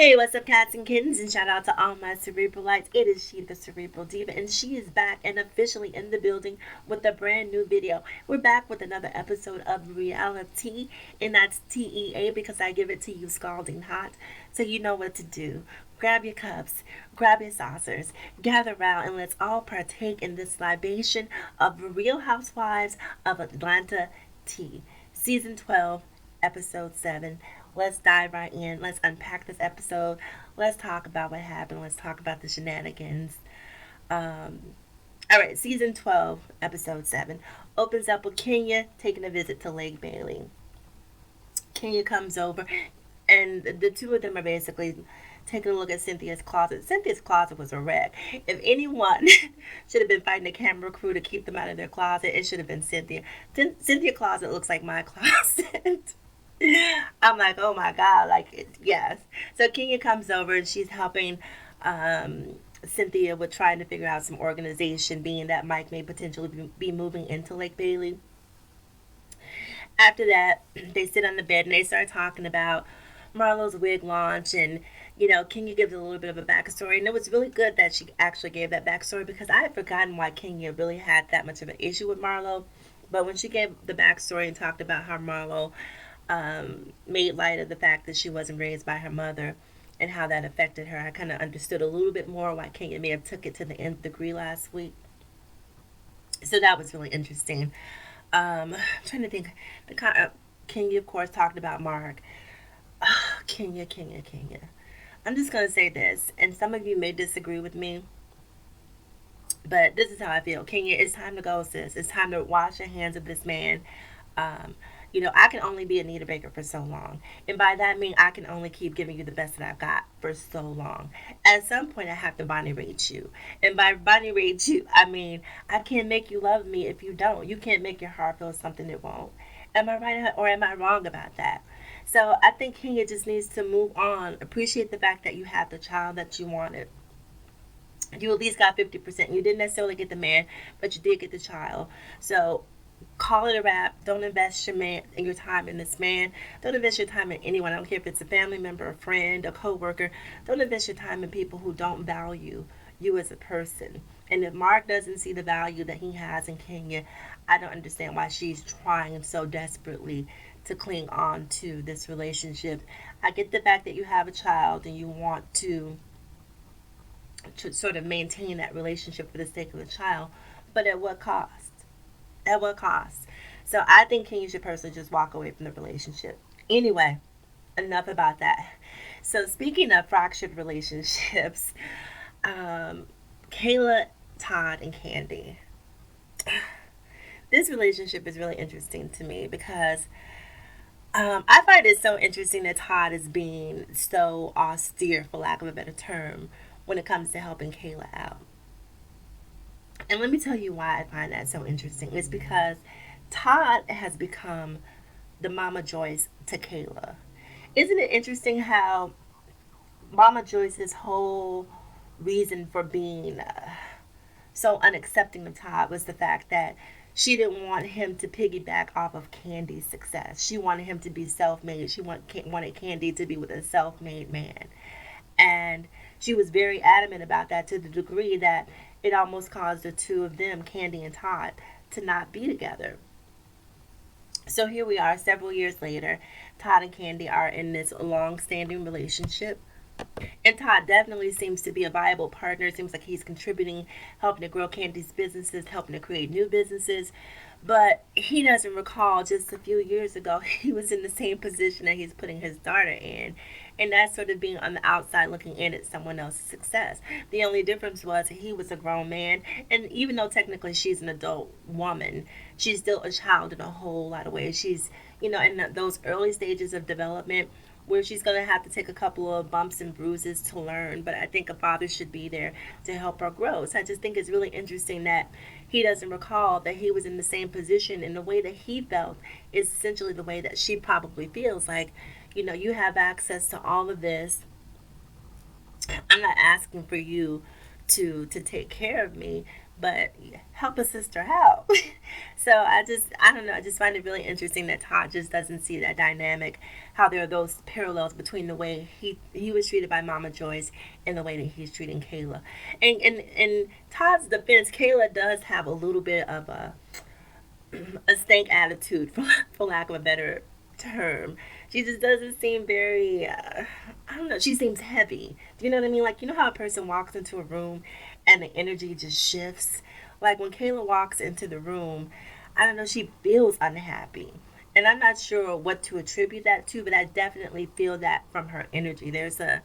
Hey, what's up, cats and kittens? And shout out to all my cerebralites. It is she, the Cerebral Diva, and she is back and officially in the building with a brand new video. We're back with another episode of reality, and that's TEA because I give it to you scalding hot. So you know what to do. Grab your cups, grab your saucers, gather round, and let's all partake in this libation of Real Housewives of Atlanta tea. Season 12, Episode 7. Let's dive right in. Let's unpack this episode. Let's talk about what happened. Let's talk about the shenanigans. Um, all right, season 12, episode 7 opens up with Kenya taking a visit to Lake Bailey. Kenya comes over, and the two of them are basically taking a look at Cynthia's closet. Cynthia's closet was a wreck. If anyone should have been fighting the camera crew to keep them out of their closet, it should have been Cynthia. Cynthia's closet looks like my closet. I'm like, oh my God, like, yes. So Kenya comes over and she's helping Cynthia with trying to figure out some organization, being that Mike may potentially be moving into Lake Bailey. After that, they sit on the bed and they start talking about Marlo's wig launch, and Kenya gives a little bit of a backstory, and it was really good that she actually gave that backstory because I had forgotten why Kenya really had that much of an issue with Marlo. But when she gave the backstory and talked about how Marlo made light of the fact that she wasn't raised by her mother and how that affected her, I kind of understood a little bit more why Kenya may have took it to the nth degree last week. So that was really interesting. I'm trying to think. Kenya, of course, talked about Mark. Kenya. I'm just going to say this, and some of you may disagree with me, but this is how I feel. Kenya, it's time to go, sis. It's time to wash your hands of this man. Um, I can only be Anita Baker for so long. And by that I mean I can only keep giving you the best that I've got for so long. At some point, I have to Bonnie rate you. And by Bonnie rate you, I mean I can't make you love me if you don't. You can't make your heart feel something it won't. Am I right or am I wrong about that? So I think Kenya just needs to move on. Appreciate the fact that you had the child that you wanted. You at least got 50%. You didn't necessarily get the man, but you did get the child. So call it a wrap. Don't invest your time in this man. Don't invest your time in anyone. I don't care if it's a family member, a friend, a coworker. Don't invest your time in people who don't value you as a person. And if Mark doesn't see the value that he has in Kenya, I don't understand why she's trying so desperately to cling on to this relationship. I get the fact that you have a child and you want to sort of maintain that relationship for the sake of the child, but at what cost? At what cost? So I think Kenya should personally just walk away from the relationship. Anyway, enough about that. So speaking of fractured relationships, Kayla, Todd, and Candy. This relationship is really interesting to me because I find it so interesting that Todd is being so austere, for lack of a better term, when it comes to helping Kayla out. And let me tell you why I find that so interesting. It's because Todd has become the Mama Joyce to Kayla. Isn't it interesting how Mama Joyce's whole reason for being so unaccepting of Todd was the fact that she didn't want him to piggyback off of Candy's success. She wanted him to be self-made. She wanted Candy to be with a self-made man. And she was very adamant about that to the degree that it almost caused the two of them, Candy and Todd, to not be together. So here we are, several years later. Todd and Candy are in this long-standing relationship. And Todd definitely seems to be a viable partner. It seems like he's contributing, helping to grow Candy's businesses, helping to create new businesses. But he doesn't recall just a few years ago he was in the same position that he's putting his daughter in. And that's sort of being on the outside looking in at someone else's success. The only difference was he was a grown man. And even though technically she's an adult woman, she's still a child in a whole lot of ways. She's, in those early stages of development where she's going to have to take a couple of bumps and bruises to learn. But I think a father should be there to help her grow. So I just think it's really interesting that he doesn't recall that he was in the same position, and the way that he felt is essentially the way that she probably feels. Like, you have access to all of this. I'm not asking for you to take care of me, but help a sister out. So I don't know, I just find it really interesting that Todd just doesn't see that dynamic, how there are those parallels between the way he was treated by Mama Joyce and the way that he's treating Kayla. And in Todd's defense, Kayla does have a little bit of a stank attitude, for lack of a better term. She just doesn't seem very, I don't know, she seems heavy. Do you know what I mean? Like, you know how a person walks into a room and the energy just shifts? Like, when Kayla walks into the room, I don't know, she feels unhappy. And I'm not sure what to attribute that to, but I definitely feel that from her energy. There's a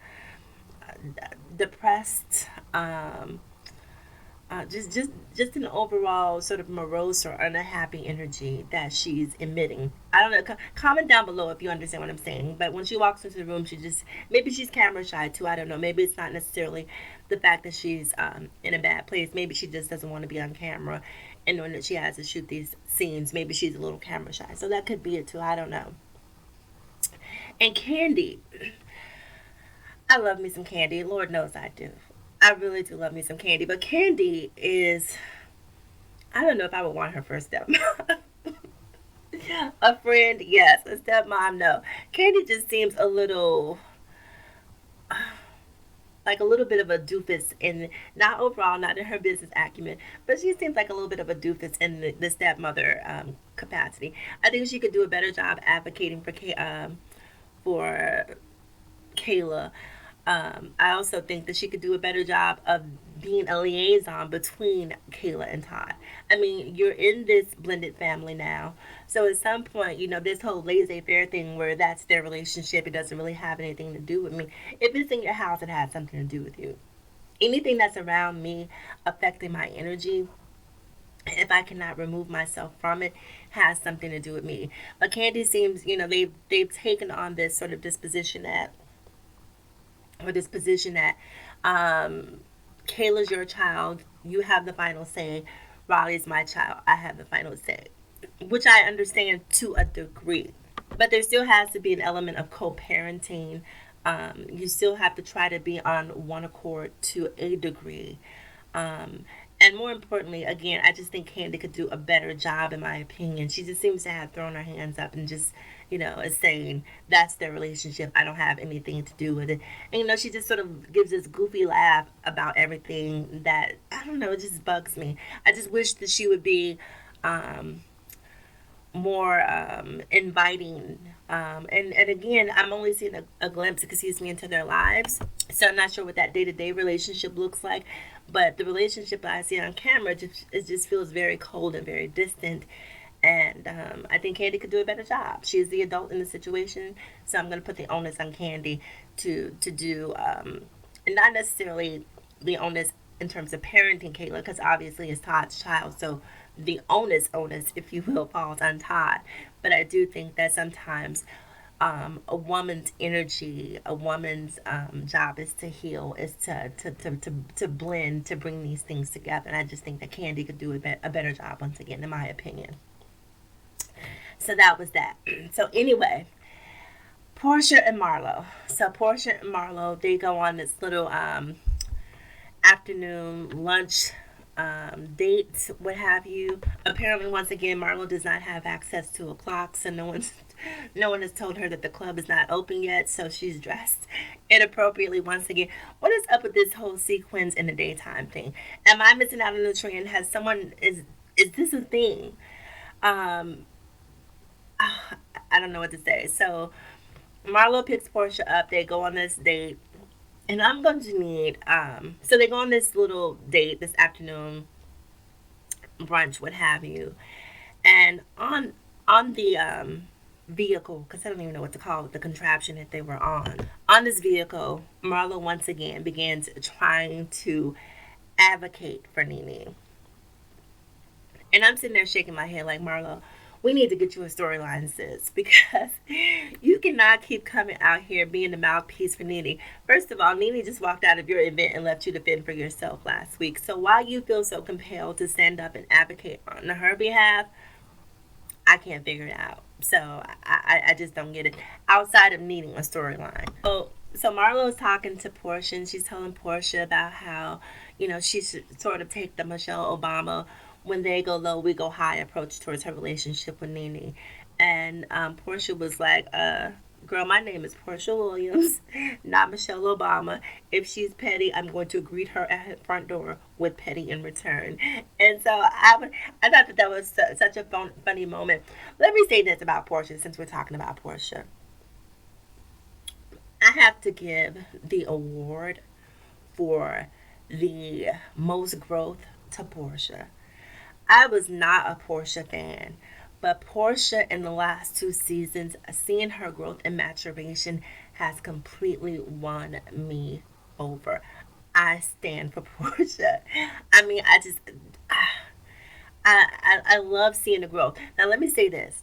depressed, just an overall sort of morose or unhappy energy that she's emitting. I don't know. Comment down below if you understand what I'm saying. But when she walks into the room, she just, maybe she's camera shy too. I don't know. Maybe it's not necessarily the fact that she's in a bad place. Maybe she just doesn't want to be on camera, and knowing that she has to shoot these scenes, maybe she's a little camera shy. So that could be it too. I don't know. And Candy, I love me some Candy. Lord knows I do. I really do love me some Candy. But Candy is, I don't know if I would want her for a stepmom. A friend, yes. A stepmom, no. Candy just seems a little, like a little bit of a doofus in, not overall, not in her business acumen, but she seems like a little bit of a doofus in the stepmother capacity. I think she could do a better job advocating for Kayla. I also think that she could do a better job of being a liaison between Kayla and Todd. I mean, you're in this blended family now. So at some point, you know, this whole laissez faire thing where that's their relationship, it doesn't really have anything to do with me. If it's in your house, it has something to do with you. Anything that's around me affecting my energy, if I cannot remove myself from it, has something to do with me. But Candy seems, you know, they've taken on this sort of disposition that, or this position that, Kayla's your child, you have the final say. Riley's my child, I have the final say. Which I understand to a degree. But there still has to be an element of co parenting. You still have to try to be on one accord to a degree. Um, and more importantly, again, I just think Candy could do a better job, in my opinion. She just seems to have thrown her hands up and just, you know, is saying that's their relationship. I don't have anything to do with it. And, you know, she just sort of gives this goofy laugh about everything that, I don't know, it just bugs me. I just wish that she would be um, more inviting. And again, I'm only seeing a glimpse, excuse me, into their lives. So I'm not sure what that day to day relationship looks like. But the relationship I see on camera just, it just feels very cold and very distant. And I think Candy could do a better job. She's the adult in the situation, so I'm going to put the onus on Candy to do, and not necessarily the onus in terms of parenting Kayla, because obviously it's Todd's child, so the onus, if you will, falls on Todd. But I do think that sometimes a woman's energy, a woman's job is to heal, is to blend, to bring these things together. And I just think that Candy could do a better job, once again, in my opinion. So that was that. So anyway, Portia and Marlo. So Portia and Marlo, they go on this little afternoon lunch dates, what have you. Apparently, once again, Marlo does not have access to a clock, so no one has told her that the club is not open yet. So she's dressed inappropriately once again. What is up with this whole sequence in the daytime thing? Am I missing out on the trend? Has someone is this a thing? Um, I don't know what to say. So Marlo picks Portia up. They go on this date. And I'm going to need, so they go on this little date this afternoon, brunch, what have you. And on the vehicle, because I don't even know what to call it, the contraption that they were on this vehicle, Marlo once again begins trying to advocate for Nene. And I'm sitting there shaking my head like, Marlo, we need to get you a storyline, sis, because you cannot keep coming out here being the mouthpiece for Nene. First of all, Nene just walked out of your event and left you to fend for yourself last week. So why you feel so compelled to stand up and advocate on her behalf, I can't figure it out. So I just don't get it outside of needing a storyline. So Marlo's talking to Portia, and she's telling Portia about how, she should sort of take the Michelle Obama when they go low, we go high approach towards her relationship with Nene. And Portia was like, girl, my name is Portia Williams, not Michelle Obama. If she's petty, I'm going to greet her at her front door with petty in return. And so I thought that was such a funny moment. Let me say this about Portia, since we're talking about Portia. I have to give the award for the most growth to Portia. I was not a Portia fan, but Portia in the last two seasons, seeing her growth and maturation has completely won me over. I stand for Portia. I mean, I love seeing the growth. Now, let me say this: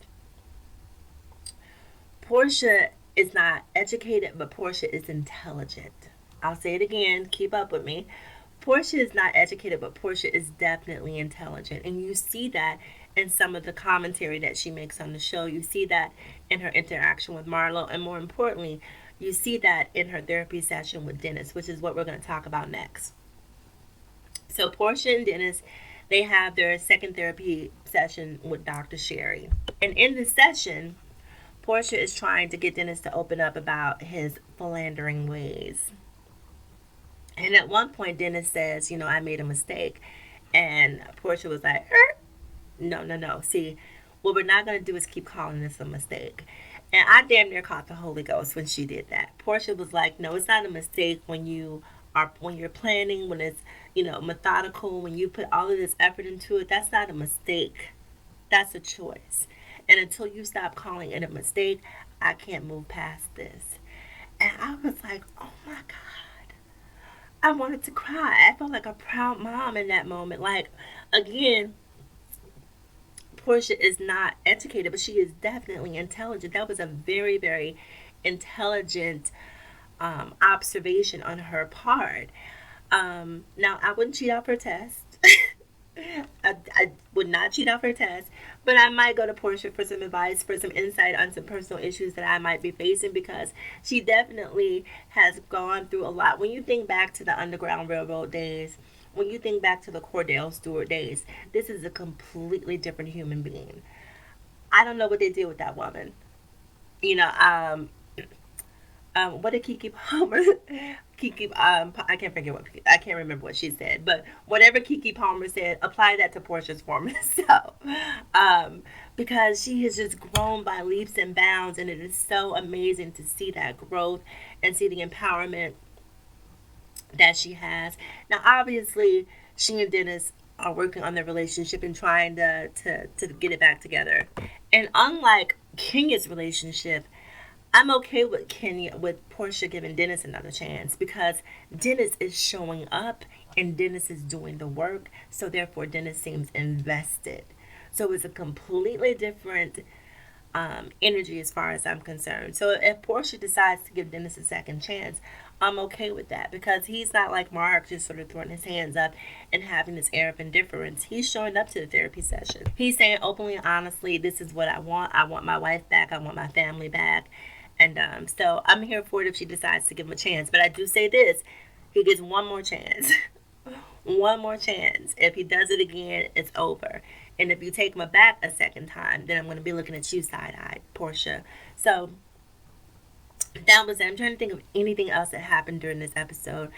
Portia is not educated, but Portia is intelligent. I'll say it again. Keep up with me. Portia is not educated, but Portia is definitely intelligent. And you see that in some of the commentary that she makes on the show. You see that in her interaction with Marlo. And more importantly, you see that in her therapy session with Dennis, which is what we're going to talk about next. So Portia and Dennis, they have their second therapy session with Dr. Sherry. And in the session, Portia is trying to get Dennis to open up about his philandering ways. And at one point, Dennis says, I made a mistake. And Portia was like, no, no, no. See, what we're not going to do is keep calling this a mistake. And I damn near caught the Holy Ghost when she did that. Portia was like, no, it's not a mistake when you're planning, when it's, methodical, when you put all of this effort into it. That's not a mistake. That's a choice. And until you stop calling it a mistake, I can't move past this. And I was like, oh my God. I wanted to cry. I felt like a proud mom in that moment. Like, again, Portia is not educated, but she is definitely intelligent. That was a very, very intelligent observation on her part. Now, I wouldn't cheat off her test. I would not cheat off her test, but I might go to Portia for some advice, for some insight on some personal issues that I might be facing, because she definitely has gone through a lot. When you think back to the Underground Railroad days, when you think back to the Cordell Stewart days, this is a completely different human being. I don't know what they did with that woman. You know, what did Kiki Palmer? Kiki, I can't remember what she said, but whatever Kiki Palmer said, apply that to Portia's former self, because she has just grown by leaps and bounds, and it is so amazing to see that growth and see the empowerment that she has. Now, obviously, she and Dennis are working on their relationship and trying to get it back together. And unlike Kenya's relationship, I'm okay with Portia giving Dennis another chance, because Dennis is showing up and Dennis is doing the work. So therefore, Dennis seems invested. So it's a completely different energy as far as I'm concerned. So if Portia decides to give Dennis a second chance, I'm okay with that, because he's not like Mark, just sort of throwing his hands up and having this air of indifference. He's showing up to the therapy session. He's saying openly and honestly, this is what I want. I want my wife back. I want my family back. And so I'm here for it if she decides to give him a chance. But I do say this: he gets one more chance. One more chance. If he does it again, it's over. And if you take him back a second time, then I'm going to be looking at you side-eyed, Portia. So that was it. I'm trying to think of anything else that happened during this episode.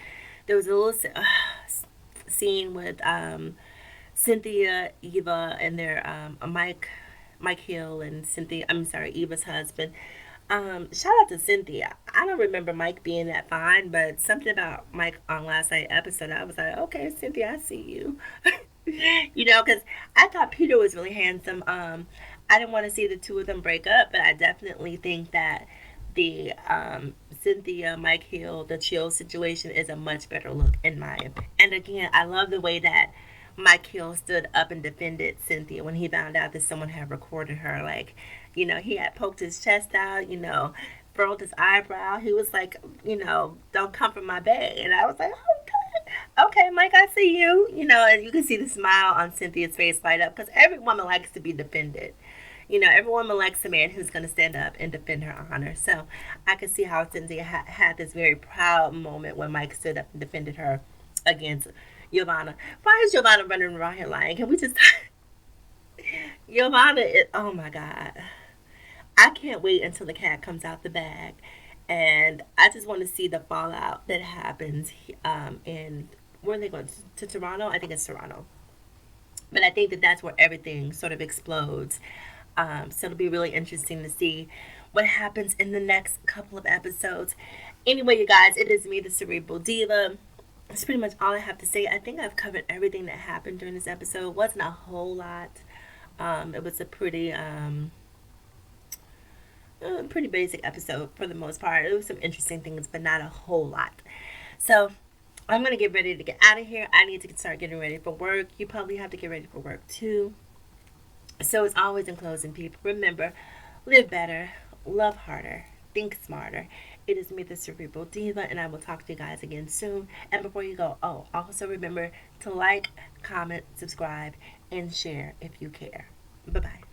There was a little scene with Cynthia, Eva, and their Mike Hill and Cynthia. I'm sorry, Eva's husband. Shout out to Cynthia. I don't remember Mike being that fine, but something about Mike on last night's episode, I was like, okay, Cynthia, I see you. Because I thought Peter was really handsome. I didn't want to see the two of them break up, but I definitely think that the Cynthia, Mike Hill, the chill situation is a much better look in my opinion. And again, I love the way that Mike Hill stood up and defended Cynthia when he found out that someone had recorded her. Like, he had poked his chest out, furrowed his eyebrow. He was like, don't come from my bed. And I was like, okay, Mike, I see you. And you can see the smile on Cynthia's face light up, because every woman likes to be defended. Everyone elects a man who's going to stand up and defend her honor. So I could see how Cynthia had this very proud moment when Mike stood up and defended her against Giovanna. Why is Giovanna running around here lying? Can we just. Giovanna is. Oh my God. I can't wait until the cat comes out the bag. And I just want to see the fallout that happens in. Where are they going? To Toronto? I think it's Toronto. But I think that that's where everything sort of explodes. So it'll be really interesting to see what happens in the next couple of episodes. Anyway, you guys, it is me, the Cerebral Diva. That's pretty much all I have to say. I think I've covered everything that happened during this episode. It wasn't a whole lot. It was a pretty basic episode for the most part. There was some interesting things, but not a whole lot. So I'm gonna get ready to get out of here. I need to start getting ready for work. You probably have to get ready for work too. So as always, in closing, people, remember, live better, love harder, think smarter. It is me, the Cerebral Diva, and I will talk to you guys again soon. And before you go, also remember to like, comment, subscribe, and share if you care. Bye bye.